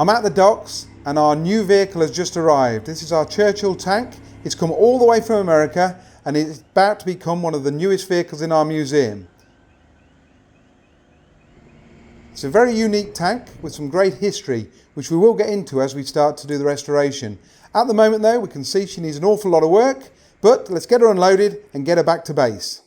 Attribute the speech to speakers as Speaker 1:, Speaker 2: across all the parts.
Speaker 1: I'm at the docks and our new vehicle has just arrived. This is our Churchill tank. It's come all the way from America and it's about to become one of the newest vehicles in our museum. It's a very unique tank with some great history, which we will get into as we start to do the restoration. At the moment though, we can see she needs an awful lot of work, but let's get her unloaded and get her back to base.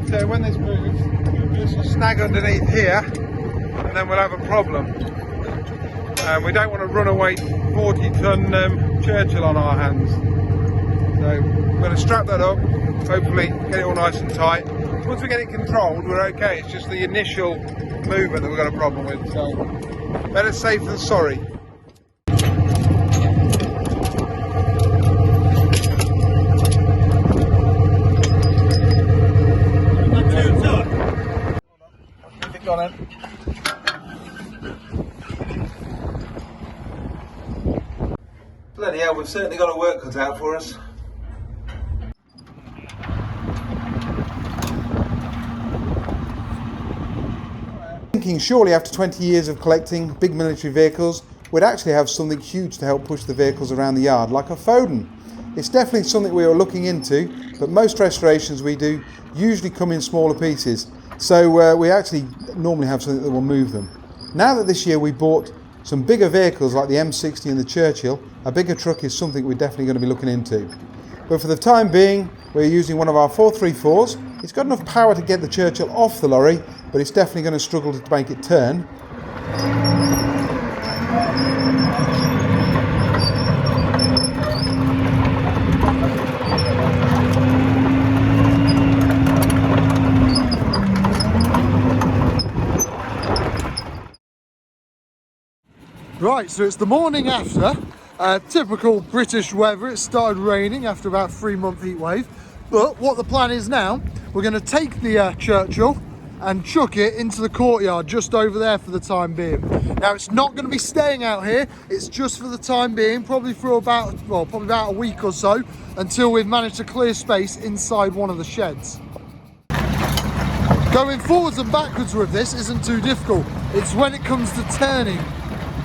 Speaker 1: That when this moves, it'll just snag underneath here and then we'll have a problem. We don't want to run away 40-ton Churchill on our hands. So we're going to strap that up, hopefully get it all nice and tight. Once we get it controlled, we're okay. It's just the initial movement that we've got a problem with. So better safe than sorry. Bloody hell, we've certainly got a work cut out for us. Thinking surely after 20 years of collecting big military vehicles, we'd actually have something huge to help push the vehicles around the yard, like a Foden. It's definitely something we are looking into, but most restorations we do usually come in smaller pieces. So we actually normally have something that will move them. Now that this year we bought some bigger vehicles like the M60 and the Churchill, a bigger truck is something we're definitely going to be looking into. But for the time being, we're using one of our 434s. It's got enough power to get the Churchill off the lorry, but it's definitely going to struggle to make it turn.
Speaker 2: Right, so it's the morning after, typical British weather. It started raining after about 3-month heat wave. But what the plan is now, we're going to take the Churchill and chuck it into the courtyard just over there for the time being. Now it's not going to be staying out here, it's just for the time being, probably for about a week or so, until we've managed to clear space inside one of the sheds. Going forwards and backwards with this isn't too difficult. It's when it comes to turning.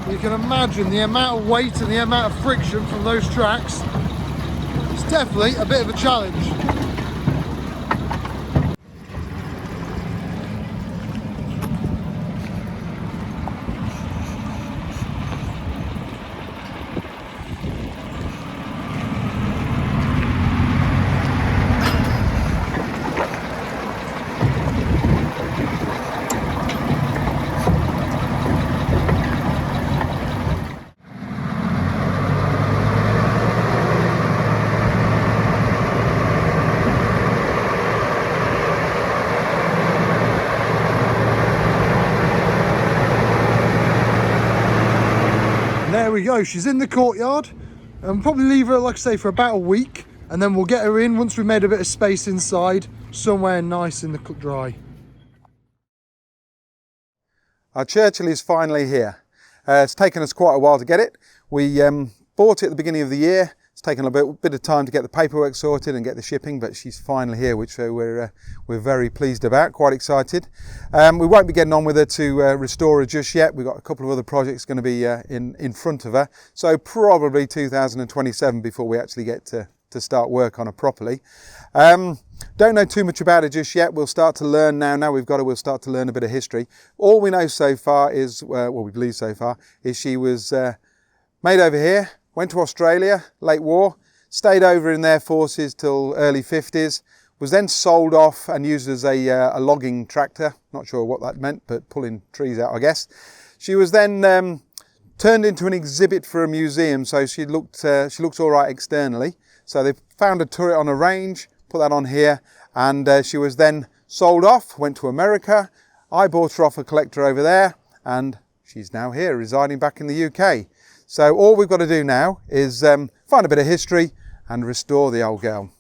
Speaker 2: You can imagine the amount of weight and the amount of friction from those tracks. It's definitely a bit of a challenge. There we go, she's in the courtyard, and we'll probably leave her, like I say, for about a week, and then we'll get her in once we've made a bit of space inside, somewhere nice in the dry.
Speaker 1: Our Churchill is finally here. It's taken us quite a while to get it. We bought it at the beginning of the year. It's taken a bit of time to get the paperwork sorted and get the shipping, but she's finally here, which we're very pleased about, quite excited. We won't be getting on with her to restore her just yet. We've got a couple of other projects going to be in front of her, so probably 2027 before we actually get to start work on her properly. Don't know too much about her just yet. We'll start to learn now. Now we've got her, we'll start to learn a bit of history. All we know so far is, what we believe so far, is she was made over here. Went to Australia, late war, stayed over in their forces till early 50s, was then sold off and used as a logging tractor. Not sure what that meant, but pulling trees out, I guess. She was then turned into an exhibit for a museum, so she looks all right externally. So they found a turret on a range, put that on here, and she was then sold off, went to America, I bought her off a collector over there, and she's now here, residing back in the UK. So all we've got to do now is find a bit of history and restore the old girl.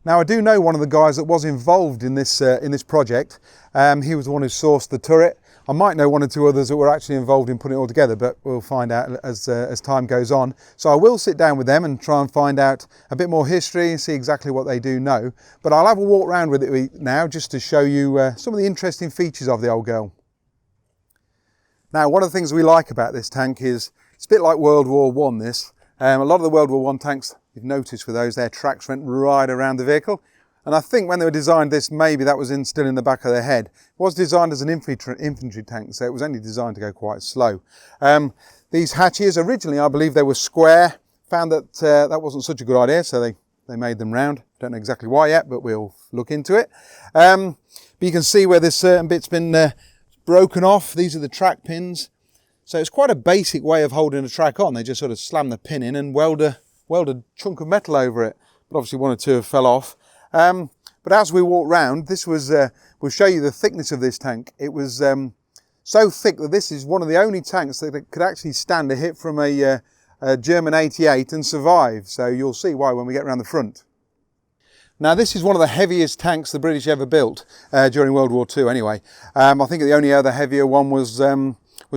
Speaker 1: Now, I do know one of the guys that was involved in this project. He was the one who sourced the turret. I might know one or two others that were actually involved in putting it all together, but we'll find out as time goes on. So I will sit down with them and try and find out a bit more history and see exactly what they do know. But I'll have a walk around with it now just to show you some of the interesting features of the old girl. Now, one of the things we like about this tank is it's a bit like World War I, this. A lot of the World War I tanks, you've noticed with those, their tracks went right around the vehicle. And I think when they were designed this, maybe that was still in the back of their head. It was designed as an infantry tank, so it was only designed to go quite slow. These hatches, originally I believe they were square. Found that that wasn't such a good idea, so they made them round. Don't know exactly why yet, but we'll look into it. But you can see where this certain bit's been broken off. These are the track pins. So it's quite a basic way of holding a track on. They just sort of slam the pin in and weld a chunk of metal over it. But obviously one or two have fell off. But as we walk round, this was, we'll show you the thickness of this tank. It was so thick that this is one of the only tanks that could actually stand a hit from a German 88 and survive. So you'll see why when we get around the front. Now, this is one of the heaviest tanks the British ever built during World War II anyway. I think the only other heavier one was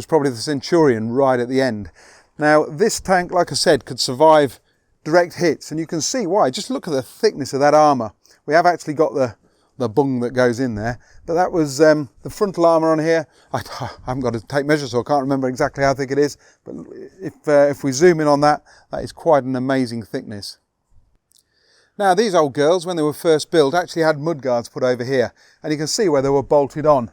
Speaker 1: probably the Centurion right at the end. Now, this tank, like I said, could survive direct hits, and you can see why. Just look at the thickness of that armour. We have actually got the bung that goes in there, but that was the frontal armour on here. I haven't got to take measures, so I can't remember exactly how thick it is, but if we zoom in on that, that is quite an amazing thickness. Now, these old girls, when they were first built, actually had mudguards put over here, and you can see where they were bolted on.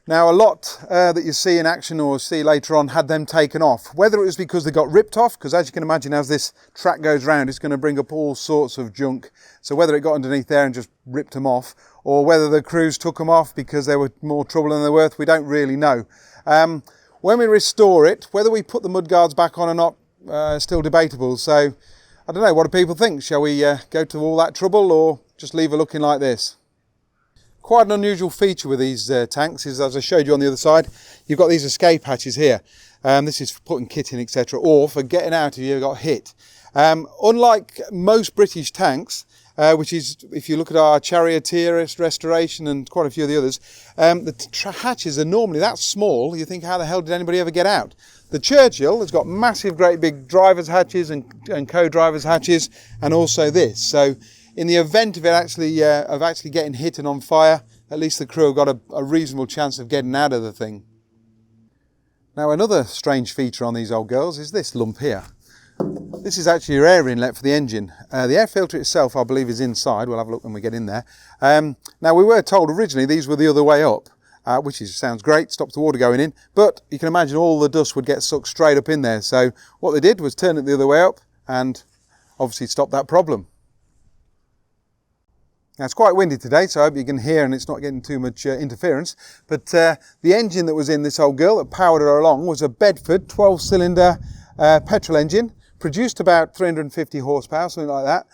Speaker 1: Now, a lot that you see in action or see later on had them taken off. Whether it was because they got ripped off, because as you can imagine, as this track goes round, it's going to bring up all sorts of junk. So whether it got underneath there and just ripped them off, or whether the crews took them off because they were more trouble than they're worth, we don't really know. When we restore it, whether we put the mudguards back on or not, is still debatable. So I don't know, what do people think? Shall we go to all that trouble or just leave her looking like this? Quite an unusual feature with these tanks is, as I showed you on the other side, you've got these escape hatches here. This is for putting kit in, etc., or for getting out if you got hit. Unlike most British tanks, which is, if you look at our Charioteer Restoration and quite a few of the others, the hatches are normally that small, you think, how the hell did anybody ever get out? The Churchill has got massive, great big driver's hatches and co-driver's hatches, and also this. So in the event of it actually getting hit and on fire, at least the crew have got a reasonable chance of getting out of the thing. Now, another strange feature on these old girls is this lump here. This is actually your air inlet for the engine. The air filter itself, I believe, is inside. We'll have a look when we get in there. Now, we were told originally these were the other way up, which sounds great, stops the water going in, but you can imagine all the dust would get sucked straight up in there. So what they did was turn it the other way up and obviously stop that problem. Now, it's quite windy today, so I hope you can hear and it's not getting too much interference. But the engine that was in this old girl that powered her along was a Bedford 12-cylinder petrol engine, produced about 350 horsepower, something like that.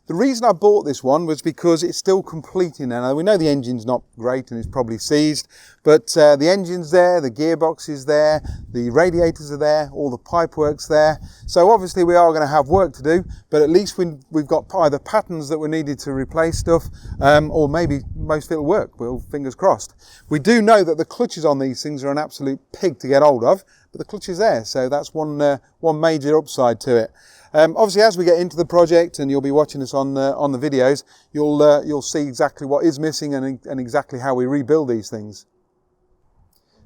Speaker 1: The reason I bought this one was because it's still completing now. We know the engine's not great and it's probably seized, but the engine's there, the gearbox is there, the radiators are there, all the pipework's there. So obviously we are going to have work to do, but at least we've got either patterns that were needed to replace stuff, or maybe most of it'll work. Well, fingers crossed. We do know that the clutches on these things are an absolute pig to get hold of, but the clutch is there, so that's one major upside to it. Obviously, as we get into the project, and you'll be watching us on the videos, you'll see exactly what is missing and exactly how we rebuild these things.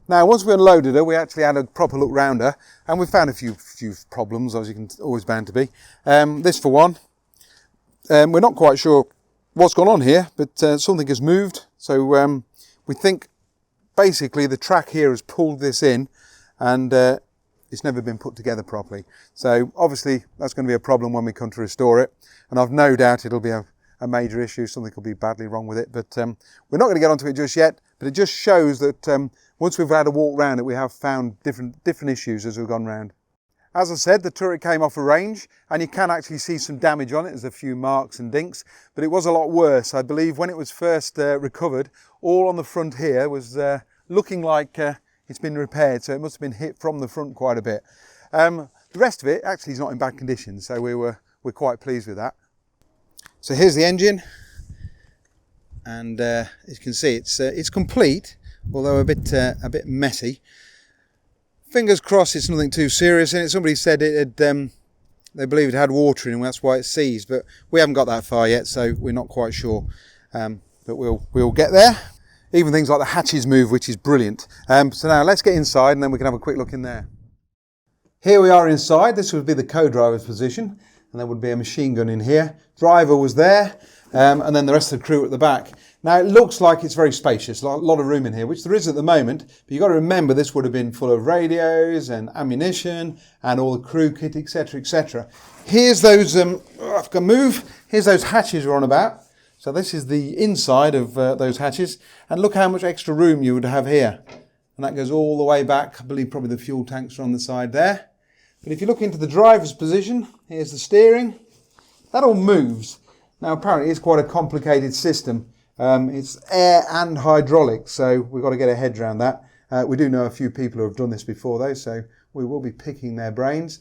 Speaker 1: Now, once we unloaded her, we actually had a proper look round her, and we found a few problems, as you can always bound to be. This for one, we're not quite sure what's gone on here, but something has moved. So we think basically the track here has pulled this in, and it's never been put together properly. So obviously that's going to be a problem when we come to restore it, and I've no doubt it'll be a major issue. Something will be badly wrong with it, but we're not going to get onto it just yet. But it just shows that once we've had a walk round it, we have found different issues as we've gone round. As I said, the turret came off a range and you can actually see some damage on it. There's a few marks and dinks, but it was a lot worse. I believe when it was first recovered, all on the front here was looking like it's been repaired, so it must have been hit from the front quite a bit. The rest of it actually is not in bad condition, so we're quite pleased with that. So here's the engine, and as you can see, it's complete, although a bit messy. Fingers crossed it's nothing too serious in it. Somebody said it had, they believe it had water in it, and that's why it's seized, but we haven't got that far yet, so we're not quite sure. But we'll get there. Even things like the hatches move, which is brilliant. So now let's get inside and then we can have a quick look in there. Here we are inside. This would be the co-driver's position, and there would be a machine gun in here. Driver was there, and then the rest of the crew at the back. Now it looks like it's very spacious, a lot of room in here, which there is at the moment, but you've got to remember this would have been full of radios and ammunition and all the crew kit, etc, etc. Here's those, I've got to move, here's those hatches we're on about. So this is the inside of those hatches, and look how much extra room you would have here. And that goes all the way back. I believe probably the fuel tanks are on the side there. But if you look into the driver's position, here's the steering. That all moves. Now apparently it's quite a complicated system. It's air and hydraulic, so we've got to get our heads around that. We do know a few people who have done this before though, so we will be picking their brains.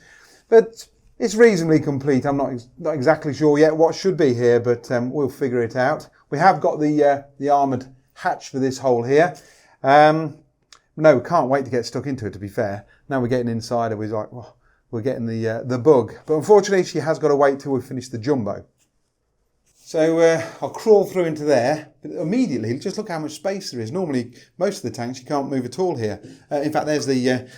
Speaker 1: But it's reasonably complete. I'm not exactly sure yet what should be here, but we'll figure it out. We have got the armoured hatch for this hole here. No, we can't wait to get stuck into it, to be fair. Now we're getting inside and we're like, well, we're getting the bug. But unfortunately, she has got to wait till we finish the jumbo. So I'll crawl through into there, but immediately, just look how much space there is. Normally, most of the tanks you can't move at all here. In fact, there's the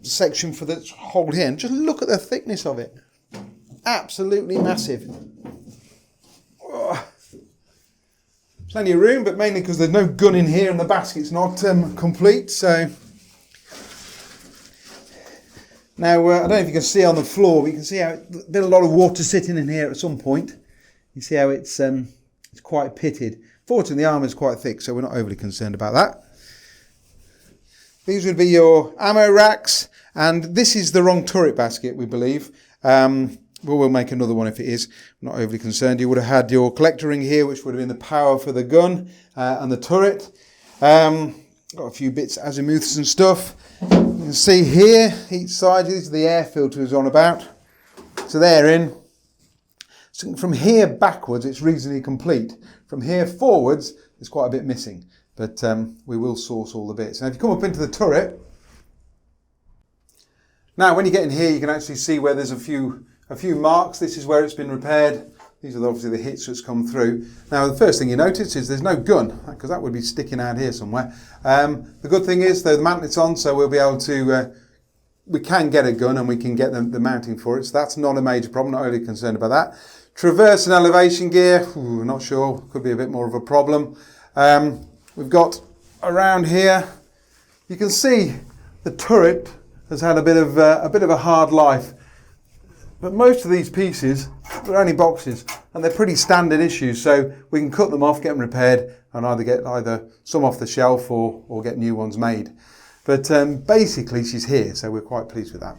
Speaker 1: section for the hole here, and just look at the thickness of it. Absolutely massive. Oh. Plenty of room, but mainly because there's no gun in here and the basket's not complete. So now I don't know if you can see on the floor, but you can see how there's been a lot of water sitting in here at some point. You see how it's quite pitted. Fortunately, the armour's quite thick, so we're not overly concerned about that. These would be your ammo racks, and this is the wrong turret basket, we believe. We'll make another one if it is. I'm not overly concerned. You would have had your collector ring here, which would have been the power for the gun and the turret. Got a few bits, azimuths and stuff. You can see here, each side, these are the air filters on about. So they're in. So from here backwards, it's reasonably complete. From here forwards, there's quite a bit missing. But we will source all the bits. Now, if you come up into the turret, now when you get in here, you can actually see where there's a few marks. This is where it's been repaired. These are obviously the hits that's come through. Now, the first thing you notice is there's no gun, because that would be sticking out here somewhere. The good thing is, though, the mantlet's on, so we'll be able to, we can get a gun and we can get the mounting for it. So that's not a major problem, not really concerned about that. Traverse and elevation gear, not sure, could be a bit more of a problem. We've got around here, you can see the turret has had a bit of a hard life. But most of these pieces, they're only boxes, and they're pretty standard issues, so we can cut them off, get them repaired, and either get some off the shelf or get new ones made. But basically she's here, so we're quite pleased with that.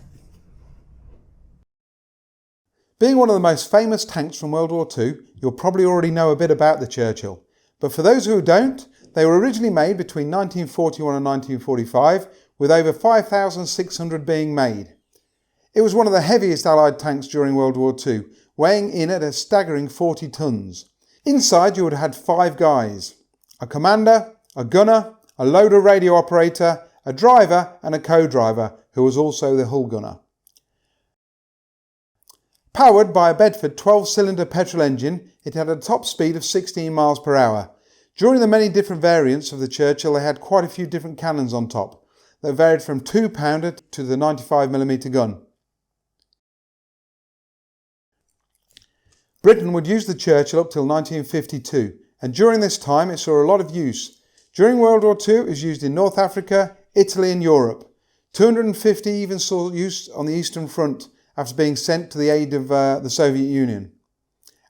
Speaker 1: Being one of the most famous tanks from World War II, you'll probably already know a bit about the Churchill. But for those who don't, they were originally made between 1941 and 1945, with over 5,600 being made. It was one of the heaviest Allied tanks during World War II, weighing in at a staggering 40 tons. Inside you would have had 5 guys: a commander, a gunner, a loader radio operator, a driver and a co-driver, who was also the hull gunner. Powered by a Bedford 12-cylinder petrol engine, it had a top speed of 16 miles per hour. During the many different variants of the Churchill, they had quite a few different cannons on top. They varied from 2-pounder to the 95mm gun. Britain would use the Churchill up till 1952, and during this time it saw a lot of use. During World War II it was used in North Africa, Italy and Europe. 250 even saw use on the Eastern Front after being sent to the aid of the Soviet Union.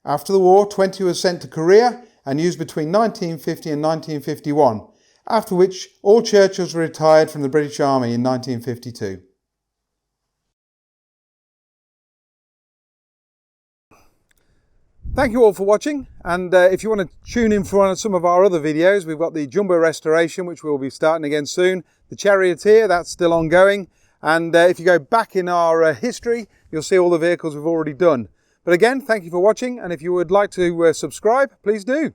Speaker 1: After the war, 20 was sent to Korea and used between 1950 and 1951, after which all Churchills were retired from the British Army in 1952. Thank you all for watching, and if you want to tune in for some of our other videos, we've got the Jumbo Restoration, which we'll be starting again soon, the Charioteer, that's still ongoing, and if you go back in our history, you'll see all the vehicles we've already done. But again, thank you for watching, and if you would like to subscribe, please do.